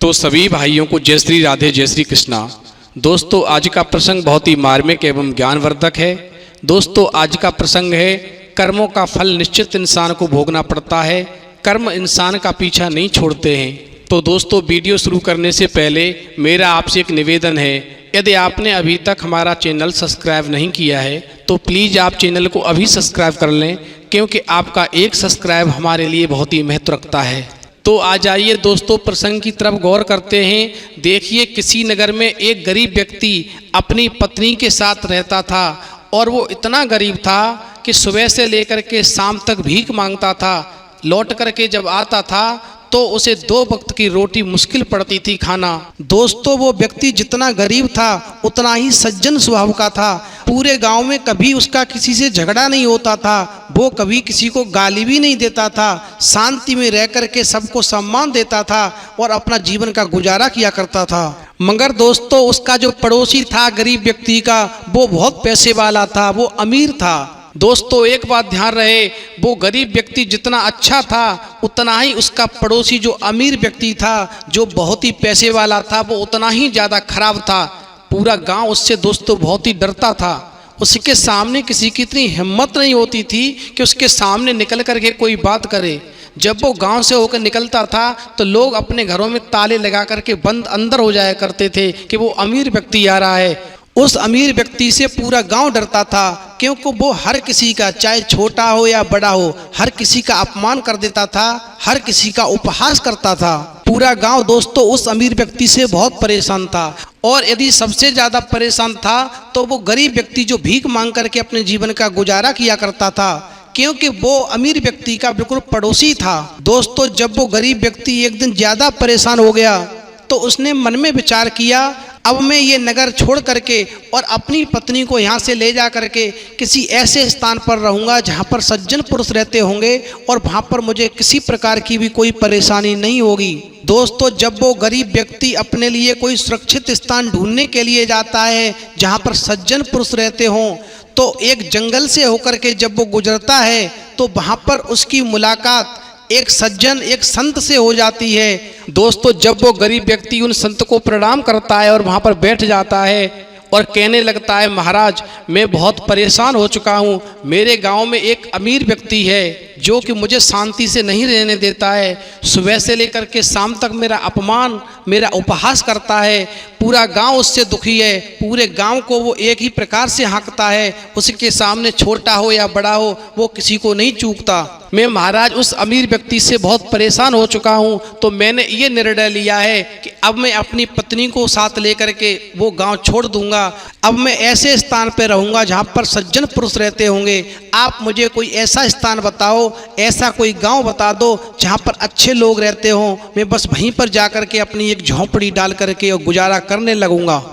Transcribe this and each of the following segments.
तो सभी भाइयों को जय श्री राधे जय श्री कृष्णा। दोस्तों आज का प्रसंग बहुत ही मार्मिक एवं ज्ञानवर्धक है। दोस्तों आज का प्रसंग है कर्मों का फल निश्चित इंसान को भोगना पड़ता है, कर्म इंसान का पीछा नहीं छोड़ते हैं। तो दोस्तों वीडियो शुरू करने से पहले मेरा आपसे एक निवेदन है, यदि आपने अभी तक हमारा चैनल सब्सक्राइब नहीं किया है तो प्लीज़ आप चैनल को अभी सब्सक्राइब कर लें, क्योंकि आपका एक सब्सक्राइब हमारे लिए बहुत ही महत्व रखता है। तो आ जाइए दोस्तों प्रसंग की तरफ गौर करते हैं। देखिए किसी नगर में एक गरीब व्यक्ति अपनी पत्नी के साथ रहता था और वो इतना गरीब था कि सुबह से लेकर के शाम तक भीख मांगता था। लौट करके जब आता था तो उसे 2 वक्त की रोटी मुश्किल पड़ती थी खाना। दोस्तों वो व्यक्ति जितना गरीब था उतना ही सज्जन स्वभाव का था। पूरे गांव में कभी उसका किसी से झगड़ा नहीं होता था, वो कभी किसी को गाली भी नहीं देता था, शांति में रह करके सबको सम्मान देता था और अपना जीवन का गुजारा किया करता था। मगर दोस्तों उसका जो पड़ोसी था गरीब व्यक्ति का, वो बहुत पैसे वाला था, वो अमीर था। दोस्तों एक बात ध्यान रहे, वो गरीब व्यक्ति जितना अच्छा था उतना ही उसका पड़ोसी जो अमीर व्यक्ति था, जो बहुत ही पैसे वाला था, वो उतना ही ज़्यादा खराब था। पूरा गांव उससे दोस्तों बहुत ही डरता था। उसके सामने किसी की इतनी हिम्मत नहीं होती थी कि उसके सामने निकल करके कोई बात करे। जब वो गांव से होकर निकलता था तो लोग अपने घरों में ताले लगा करके बंद अंदर हो जाया करते थे कि वो अमीर व्यक्ति आ रहा है। उस अमीर व्यक्ति से पूरा गांव डरता था, क्योंकि वो हर किसी का, चाहे छोटा हो या बड़ा हो, हर किसी का अपमान कर देता था, हर किसी का उपहास करता था। पूरा गांव दोस्तों उस अमीर व्यक्ति से बहुत परेशान था। और यदि सबसे ज़्यादा परेशान था तो वो गरीब व्यक्ति जो भीख मांग करके अपने जीवन का गुजारा किया करता था, क्योंकि वो अमीर व्यक्ति का बिल्कुल पड़ोसी था। दोस्तों जब वो गरीब व्यक्ति एक दिन ज़्यादा परेशान हो गया तो उसने मन में विचार किया, अब मैं ये नगर छोड़ करके और अपनी पत्नी को यहाँ से ले जा करके किसी ऐसे स्थान पर रहूँगा जहाँ पर सज्जन पुरुष रहते होंगे और वहाँ पर मुझे किसी प्रकार की भी कोई परेशानी नहीं होगी। दोस्तों जब वो गरीब व्यक्ति अपने लिए कोई सुरक्षित स्थान ढूंढने के लिए जाता है जहाँ पर सज्जन पुरुष रहते हों, तो एक जंगल से होकर के जब वो गुजरता है तो वहाँ पर उसकी मुलाकात एक सज्जन, एक संत से हो जाती है। दोस्तों जब वो गरीब व्यक्ति उन संत को प्रणाम करता है और वहाँ पर बैठ जाता है और कहने लगता है, महाराज मैं बहुत परेशान हो चुका हूँ, मेरे गांव में एक अमीर व्यक्ति है जो कि मुझे शांति से नहीं रहने देता है, सुबह से लेकर के शाम तक मेरा अपमान, मेरा उपहास करता है, पूरा गांव उससे दुखी है, पूरे गांव को वो एक ही प्रकार से हाँकता है, उसके सामने छोटा हो या बड़ा हो वो किसी को नहीं चूकता। मैं महाराज उस अमीर व्यक्ति से बहुत परेशान हो चुका हूँ, तो मैंने ये निर्णय लिया है कि अब मैं अपनी पत्नी को साथ लेकर के वो गांव छोड़ दूंगा। अब मैं ऐसे स्थान पर रहूंगा जहाँ पर सज्जन पुरुष रहते होंगे। आप मुझे कोई ऐसा स्थान बताओ, ऐसा कोई गांव बता दो जहाँ पर अच्छे लोग रहते हों, मैं बस वहीं पर जा कर के अपनी एक झोंपड़ी डाल करके और गुजारा करने लगूंगा।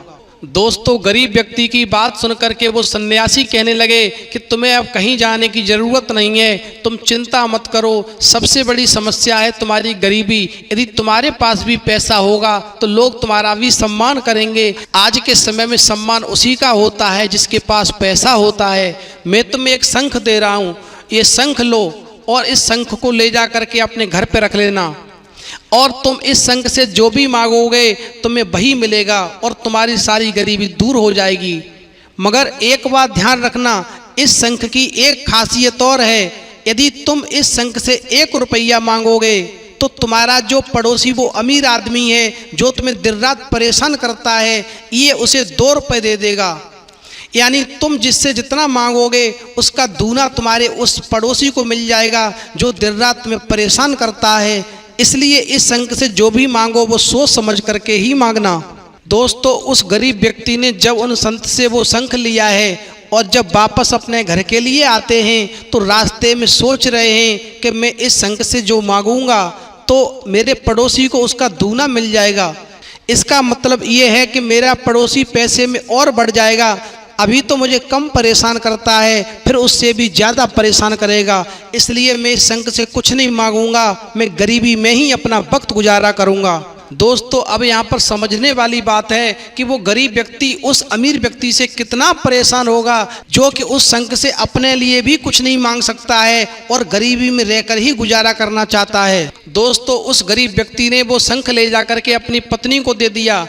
दोस्तों गरीब व्यक्ति की बात सुन करके वो सन्यासी कहने लगे कि तुम्हें अब कहीं जाने की ज़रूरत नहीं है, तुम चिंता मत करो, सबसे बड़ी समस्या है तुम्हारी गरीबी। यदि तुम्हारे पास भी पैसा होगा तो लोग तुम्हारा भी सम्मान करेंगे। आज के समय में सम्मान उसी का होता है जिसके पास पैसा होता है। मैं तुम्हें एक शंख दे रहा हूँ, ये शंख लो और इस शंख को ले जा करके अपने घर पर रख लेना, और तुम इस शंख से जो भी मांगोगे तुम्हें वही मिलेगा और तुम्हारी सारी गरीबी दूर हो जाएगी। मगर एक बात ध्यान रखना, इस शंख की एक खासियत और है, यदि तुम इस शंख से 1 रुपया मांगोगे तो तुम्हारा जो पड़ोसी वो अमीर आदमी है जो तुम्हें दिन रात परेशान करता है, ये उसे 2 रुपये दे देगा। यानी तुम जिससे जितना मांगोगे उसका दूना तुम्हारे उस पड़ोसी को मिल जाएगा जो दिन रात में परेशान करता है। इसलिए इस शंख से जो भी मांगो वो सोच समझ करके ही मांगना। दोस्तों उस गरीब व्यक्ति ने जब उन संत से वो शंख लिया है और जब वापस अपने घर के लिए आते हैं तो रास्ते में सोच रहे हैं कि मैं इस शंख से जो मांगूंगा तो मेरे पड़ोसी को उसका दूना मिल जाएगा। इसका मतलब ये है कि मेरा पड़ोसी पैसे में और बढ़ जाएगा। अभी तो मुझे कम परेशान करता है, फिर उससे भी ज़्यादा परेशान करेगा, इसलिए मैं इस शंख से कुछ नहीं मांगूंगा, मैं गरीबी में ही अपना वक्त गुजारा करूंगा। दोस्तों अब यहाँ पर समझने वाली बात है कि वो गरीब व्यक्ति उस अमीर व्यक्ति से कितना परेशान होगा जो कि उस शंख से अपने लिए भी कुछ नहीं मांग सकता है और गरीबी में रहकर ही गुजारा करना चाहता है। दोस्तों उस गरीब व्यक्ति ने वो शंख ले जाकर के अपनी पत्नी को दे दिया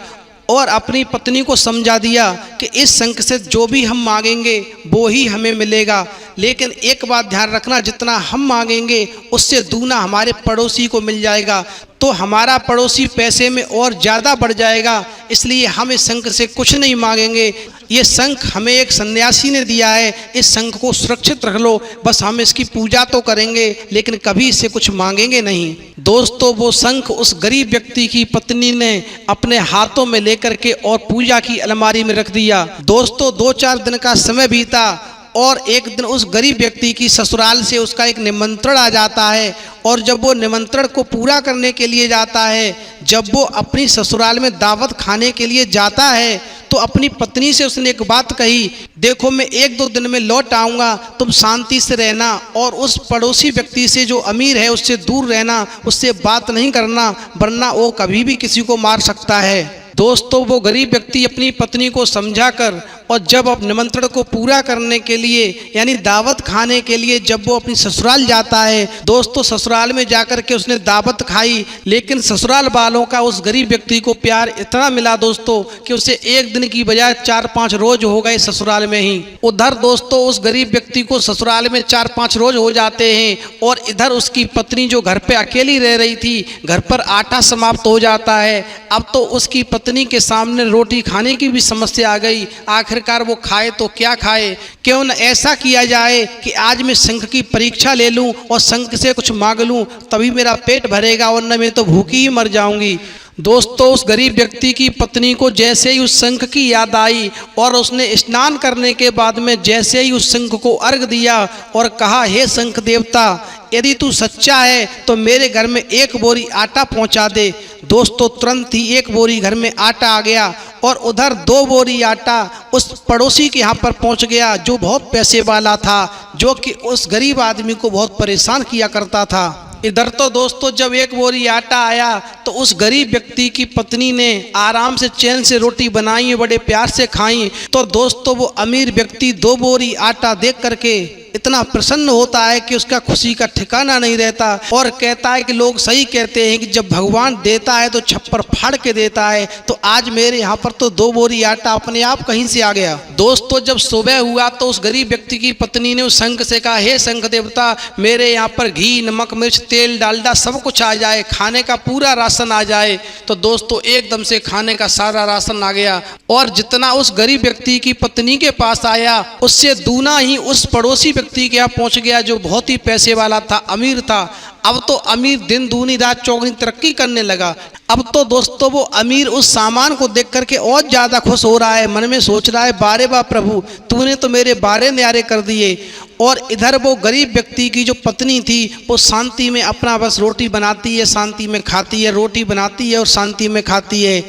और अपनी पत्नी को समझा दिया कि इस शंख से जो भी हम मांगेंगे वो ही हमें मिलेगा, लेकिन एक बात ध्यान रखना, जितना हम मांगेंगे उससे दूना हमारे पड़ोसी को मिल जाएगा, तो हमारा पड़ोसी पैसे में और ज़्यादा बढ़ जाएगा। इसलिए हम इस शंख से कुछ नहीं मांगेंगे। ये शंख हमें एक सन्यासी ने दिया है, इस शंख को सुरक्षित रख लो, बस हम इसकी पूजा तो करेंगे लेकिन कभी इससे कुछ मांगेंगे नहीं। दोस्तों वो शंख उस गरीब व्यक्ति की पत्नी ने अपने हाथों में लेकर के और पूजा की अलमारी में रख दिया। दोस्तों 2-4 दिन का समय बीता और एक दिन उस गरीब व्यक्ति की ससुराल से उसका एक निमंत्रण आ जाता है और जब वो निमंत्रण को पूरा करने के लिए जाता है, जब वो अपनी ससुराल में दावत खाने के लिए जाता है तो अपनी पत्नी से उसने एक बात कही, देखो मैं 1-2 दिन में लौट आऊँगा, तुम शांति से रहना और उस पड़ोसी व्यक्ति से जो अमीर है उससे दूर रहना, उससे बात नहीं करना, वरना वो कभी भी किसी को मार सकता है। दोस्तों वो गरीब व्यक्ति अपनी पत्नी को समझाकर और जब अब निमंत्रण को पूरा करने के लिए यानी दावत खाने के लिए जब वो अपनी ससुराल जाता है, दोस्तों ससुराल में जाकर के उसने दावत खाई, लेकिन ससुराल वालों का उस गरीब व्यक्ति को प्यार इतना मिला दोस्तों कि उसे 1 दिन की बजाय 4-5 रोज हो गए ससुराल में ही। उधर दोस्तों उस गरीब व्यक्ति को ससुराल में 4-5 रोज हो जाते हैं और इधर उसकी पत्नी जो घर पे अकेली रह रही थी, घर पर आटा समाप्त हो जाता है। अब तो उसकी पत्नी के सामने रोटी खाने की भी समस्या आ गई। आखिरकार वो खाए तो क्या खाए, क्यों न ऐसा किया जाए कि आज मैं शंख की परीक्षा ले लूं और शंख से कुछ मांग लूं, तभी मेरा पेट भरेगा वरना मैं तो भूखी ही मर जाऊंगी। दोस्तों उस गरीब व्यक्ति की पत्नी को जैसे ही उस शंख की याद आई और उसने स्नान करने के बाद में जैसे ही उस शंख को अर्घ दिया और कहा, हे शंख देवता, यदि तू सच्चा है तो मेरे घर में 1 बोरी आटा पहुंचा दे। दोस्तों तुरंत ही 1 बोरी घर में आटा आ गया और उधर 2 बोरी आटा उस पड़ोसी के यहाँ पर पहुंच गया जो बहुत पैसे वाला था, जो कि उस गरीब आदमी को बहुत परेशान किया करता था। इधर तो दोस्तों जब 1 बोरी आटा आया तो उस गरीब व्यक्ति की पत्नी ने आराम से चैन से रोटी बनाई, बड़े प्यार से खाई। तो दोस्तों वो अमीर व्यक्ति 2 बोरी आटा देख करके इतना प्रसन्न होता है कि उसका खुशी का ठिकाना नहीं रहता और कहता है कि लोग सही कहते हैं कि जब भगवान देता है तो छप्पर फाड़ के देता है, तो आज मेरे यहाँ पर तो 2 बोरी आटा अपने आप कहीं से आ गया। दोस्तों जब सुबह हुआ तो उस गरीब व्यक्ति की पत्नी ने उस शंख से कहा, हे शंख देवता, मेरे यहाँ पर घी, नमक, मिर्च, तेल, डालडा सब कुछ आ जाए, खाने का पूरा राशन आ जाए। तो दोस्तों एकदम से खाने का सारा राशन आ गया और जितना उस गरीब व्यक्ति की पत्नी के पास आया उससे दूना ही उस पड़ोसी व्यक्ति के यहाँ पहुंच गया जो बहुत ही पैसे वाला था, अमीर था। अब तो अमीर दिन दूनी रात चौगुनी तरक्की करने लगा। अब तो दोस्तों वो अमीर उस सामान को देख करके और ज़्यादा खुश हो रहा है, मन में सोच रहा है, बारे बा प्रभु, तूने तो मेरे बारे न्यारे कर दिए। और इधर वो गरीब व्यक्ति की जो पत्नी थी वो शांति में अपना बस रोटी बनाती है, शांति में खाती है, रोटी बनाती है और शांति में खाती है।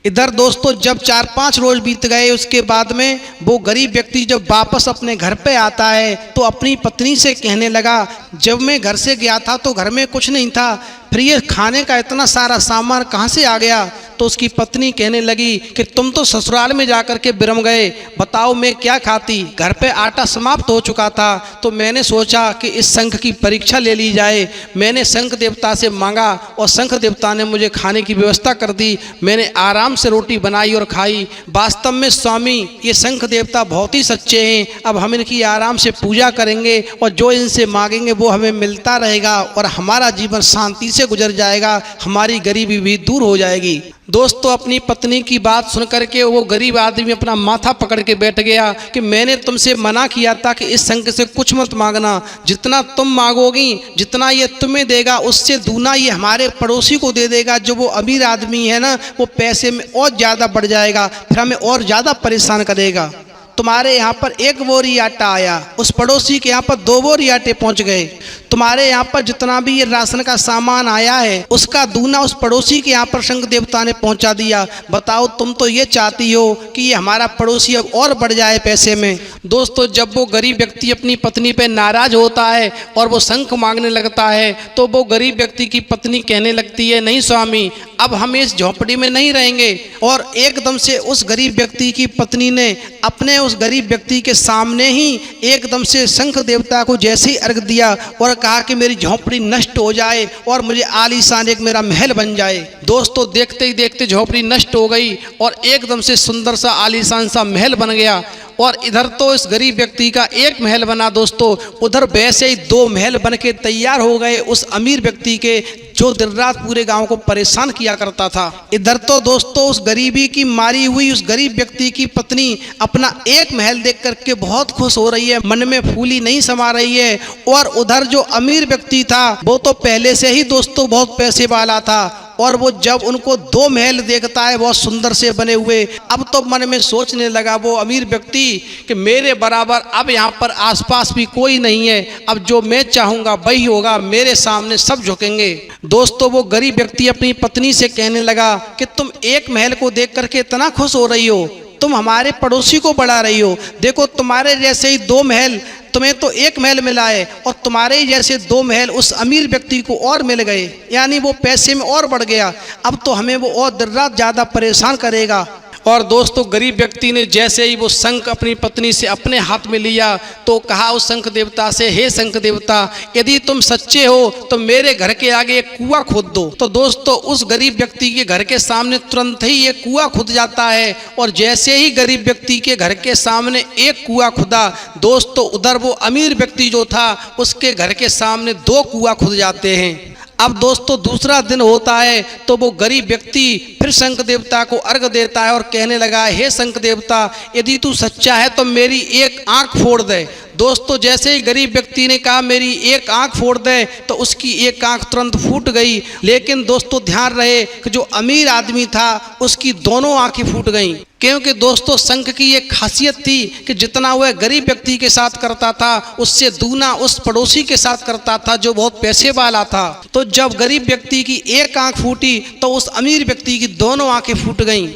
इधर दोस्तों जब 4-5 रोज बीत गए उसके बाद में वो गरीब व्यक्ति जब वापस अपने घर पे आता है तो अपनी पत्नी से कहने लगा, जब मैं घर से गया था तो घर में कुछ नहीं था, फिर ये खाने का इतना सारा सामान कहाँ से आ गया। तो उसकी पत्नी कहने लगी कि तुम तो ससुराल में जाकर के बिरम गए, बताओ मैं क्या खाती, घर पे आटा समाप्त हो चुका था, तो मैंने सोचा कि इस शंख की परीक्षा ले ली जाए। मैंने शंख देवता से मांगा और शंख देवता ने मुझे खाने की व्यवस्था कर दी। मैंने आराम से रोटी बनाई और खाई। वास्तव में स्वामी ये शंख देवता बहुत ही सच्चे हैं। अब हम इनकी आराम से पूजा करेंगे और जो इनसे मांगेंगे वो हमें मिलता रहेगा और हमारा जीवन शांति से गुजर जाएगा, हमारी गरीबी भी दूर हो जाएगी। दोस्तों अपनी पत्नी की बात सुन करके वो गरीब आदमी अपना माथा पकड़ के बैठ गया कि मैंने तुमसे मना किया था कि इस शंख से कुछ मत मांगना, जितना तुम मांगोगी, जितना ये तुम्हें देगा उससे दूना ये हमारे पड़ोसी को दे देगा, जो वो अमीर आदमी है ना, वो पैसे में और ज़्यादा बढ़ जाएगा, फिर हमें और ज़्यादा परेशान करेगा। तुम्हारे यहाँ पर 1 बोरी आटा आया, उस पड़ोसी के यहाँ पर 2 बोरी आटे पहुँच गए। तुम्हारे यहाँ पर जितना भी ये राशन का सामान आया है उसका दूना उस पड़ोसी के यहाँ पर शंख देवता ने पहुंचा दिया। बताओ, तुम तो ये चाहती हो कि ये हमारा पड़ोसी अब और बढ़ जाए पैसे में। दोस्तों, जब वो गरीब व्यक्ति अपनी पत्नी पे नाराज होता है और वो शंख मांगने लगता है तो वो गरीब व्यक्ति की पत्नी कहने लगती है, नहीं स्वामी, अब हम इस झोंपड़ी में नहीं रहेंगे। और एकदम से उस गरीब व्यक्ति की पत्नी ने अपने उस गरीब व्यक्ति के सामने ही एकदम से शंख देवता को जैसे ही अर्घ दिया और कहा कि मेरी झोंपड़ी नष्ट हो जाए और मुझे आलीशान एक मेरा महल बन जाए। दोस्तों, देखते ही देखते झोंपड़ी नष्ट हो गई और एकदम से सुंदर सा आलीशान सा महल बन गया। और इधर तो इस गरीब व्यक्ति का एक महल बना दोस्तों, उधर वैसे ही 2 महल बन के तैयार हो गए उस अमीर व्यक्ति के, जो दिन रात पूरे गांव को परेशान किया करता था। इधर तो दोस्तों उस गरीबी की मारी हुई उस गरीब व्यक्ति की पत्नी अपना एक महल देख करके बहुत खुश हो रही है, मन में फूली नहीं समा रही है। और उधर जो अमीर व्यक्ति था वो तो पहले से ही दोस्तों बहुत पैसे वाला था और वो जब उनको 2 महल देखता है बहुत सुंदर से बने हुए, अब तो मन में सोचने लगा वो अमीर व्यक्ति कि मेरे बराबर अब यहाँ पर आसपास भी कोई नहीं है, अब जो मैं चाहूँगा वही होगा, मेरे सामने सब झुकेंगे। दोस्तों, वो गरीब व्यक्ति अपनी पत्नी से कहने लगा कि तुम एक महल को देख करके इतना खुश हो रही हो, तुम हमारे पड़ोसी को बढ़ा रही हो। देखो, तुम्हारे जैसे ही 2 महल, तुम्हें तो एक महल मिला है और तुम्हारे ही जैसे 2 महल उस अमीर व्यक्ति को और मिल गए, यानी वो पैसे में और बढ़ गया। अब तो हमें वो और दिन रात ज़्यादा परेशान करेगा। और दोस्तों, गरीब व्यक्ति ने जैसे ही वो शंख अपनी पत्नी से अपने हाथ में लिया तो कहा उस शंख देवता से, हे शंख देवता, यदि तुम सच्चे हो तो मेरे घर के आगे एक कुआं खोद दो। तो दोस्तों, उस गरीब व्यक्ति के घर के सामने तुरंत ही एक कुआं खुद जाता है और जैसे ही गरीब व्यक्ति के घर के सामने एक कुआं खुदा दोस्तों, उधर वो अमीर व्यक्ति जो था उसके घर के सामने 2 कुआं खुद जाते हैं। अब दोस्तों, दूसरा दिन होता है तो वो गरीब व्यक्ति फिर शंख देवता को अर्घ देता है और कहने लगा, हे शंख देवता, यदि तू सच्चा है तो मेरी एक आंख फोड़ दे। दोस्तों, जैसे ही गरीब व्यक्ति ने कहा मेरी एक आंख फोड़ दे तो उसकी एक आंख तुरंत फूट गई। लेकिन दोस्तों, ध्यान रहे कि जो अमीर आदमी था उसकी दोनों आंखें फूट गईं, क्योंकि दोस्तों शंख की एक खासियत थी कि जितना वह गरीब व्यक्ति के साथ करता था उससे दूना उस पड़ोसी के साथ करता था जो बहुत पैसे वाला था। तो जब गरीब व्यक्ति की एक आंख फूटी तो उस अमीर व्यक्ति की दोनों आंखें फूट गईं।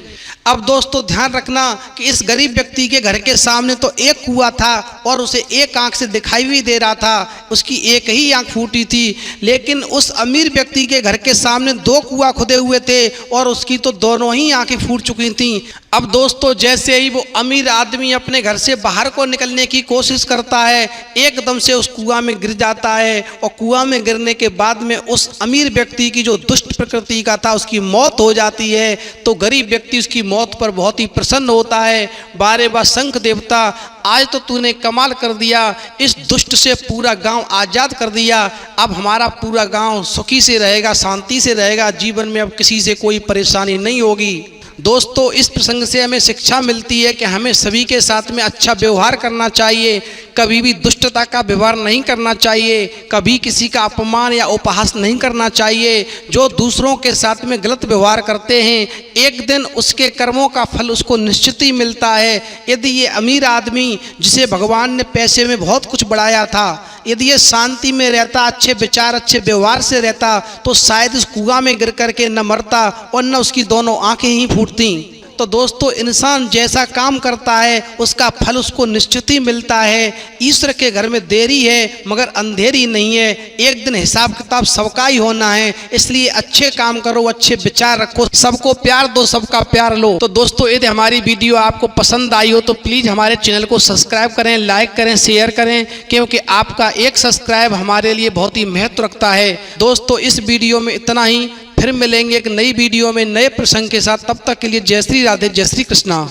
अब दोस्तों, ध्यान रखना कि इस गरीब व्यक्ति के घर के सामने तो एक कुआं था और उसे एक आंख से दिखाई भी दे रहा था, उसकी एक ही आंख फूटी थी। लेकिन उस अमीर व्यक्ति के घर के सामने 2 कुआं खुदे हुए थे और उसकी तो दोनों ही आंखें फूट चुकी थीं। अब दोस्तों, जैसे ही वो अमीर आदमी अपने घर से बाहर को निकलने की कोशिश करता है, एकदम से उस कुआं में गिर जाता है और कुआं में गिरने के बाद में उस अमीर व्यक्ति की जो दुष्ट प्रकृति का था उसकी मौत हो जाती है। तो गरीब व्यक्ति उसकी मौत पर बहुत ही प्रसन्न होता है। बारे बार शंख देवता, आज तो तूने कमाल कर दिया, इस दुष्ट से पूरा गांव आज़ाद कर दिया। अब हमारा पूरा गांव सुखी से रहेगा, शांति से रहेगा, जीवन में अब किसी से कोई परेशानी नहीं होगी। दोस्तों, इस प्रसंग से हमें शिक्षा मिलती है कि हमें सभी के साथ में अच्छा व्यवहार करना चाहिए, कभी भी दुष्टता का व्यवहार नहीं करना चाहिए, कभी किसी का अपमान या उपहास नहीं करना चाहिए। जो दूसरों के साथ में गलत व्यवहार करते हैं, एक दिन उसके कर्मों का फल उसको निश्चित ही मिलता है। यदि ये अमीर आदमी जिसे भगवान ने पैसे में बहुत कुछ बढ़ाया था, यदि ये शांति में रहता, अच्छे विचार अच्छे व्यवहार से रहता, तो शायद इस कुआं में गिर करके न मरता और न उसकी दोनों आंखें ही फूटती। तो दोस्तों, इंसान जैसा काम करता है उसका फल उसको निश्चित ही मिलता है। ईश्वर के घर में देरी है मगर अंधेरी नहीं है, एक दिन हिसाब किताब सबका ही होना है। इसलिए अच्छे काम करो, अच्छे विचार रखो, सबको प्यार दो, सबका प्यार लो। तो दोस्तों, यदि हमारी वीडियो आपको पसंद आई हो तो प्लीज़ हमारे चैनल को सब्सक्राइब करें, लाइक करें, शेयर करें, क्योंकि आपका एक सब्सक्राइब हमारे लिए बहुत ही महत्व रखता है। दोस्तों, इस वीडियो में इतना ही, फिर मिलेंगे एक नई वीडियो में नए प्रसंग के साथ। तब तक के लिए जय श्री राधे, जय श्री कृष्णा।